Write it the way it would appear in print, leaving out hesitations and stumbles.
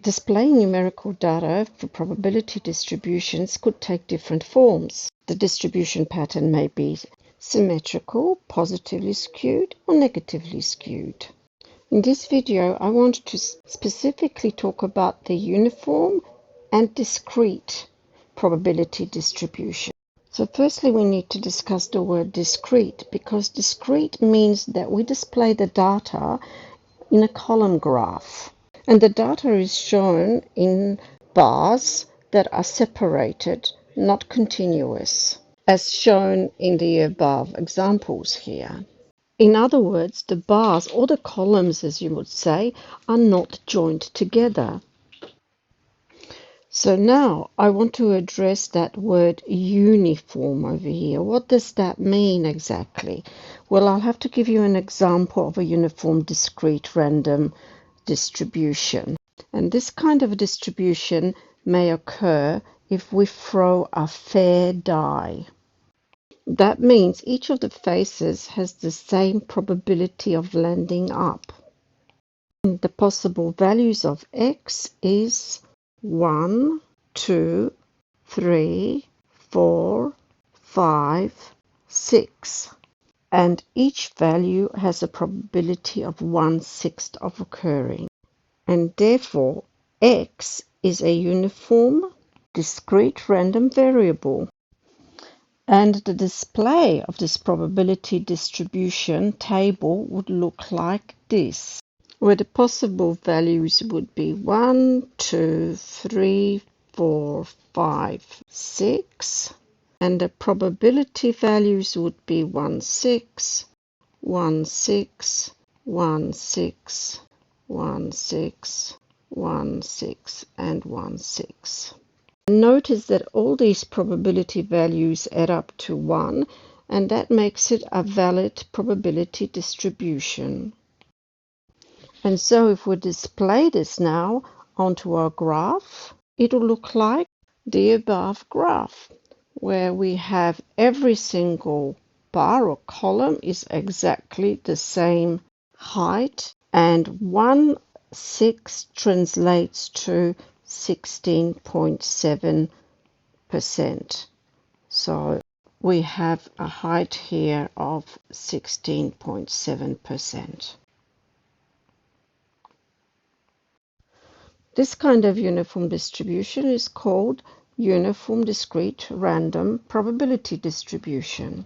Displaying numerical data for probability distributions could take different forms. The distribution pattern may be symmetrical, positively skewed, or negatively skewed. In this video, I want to specifically talk about the uniform and discrete probability distribution. So firstly, we need to discuss the word discrete, because discrete means that we display the data in a column graph. And the data is shown in bars that are separated, not continuous, as shown in the above examples here. In other words, the bars, or the columns as you would say, are not joined together. So now I want to address that word uniform over here. What does that mean exactly? Well, I'll have to give you an example of a uniform discrete random distribution. And this kind of distribution may occur if we throw a fair die. That means each of the faces has the same probability of landing up. The possible values of x is 1, 2, 3, 4, 5, 6. And each value has a probability of 1/6 of occurring. And therefore, x is a uniform, discrete random variable. And the display of this probability distribution table would look like this, where the possible values would be 1, 2, 3, 4, 5, 6. And the probability values would be 1/6, 1/6, 1/6, 1/6, 1/6, and 1/6. Notice that all these probability values add up to 1, and that makes it a valid probability distribution. And so if we display this now onto our graph, it'll look like the above graph, where we have every single bar or column is exactly the same height, and 1/6 translates to 16.7%. So we have a height here of 16.7%. This kind of uniform distribution is called uniform discrete random probability distribution.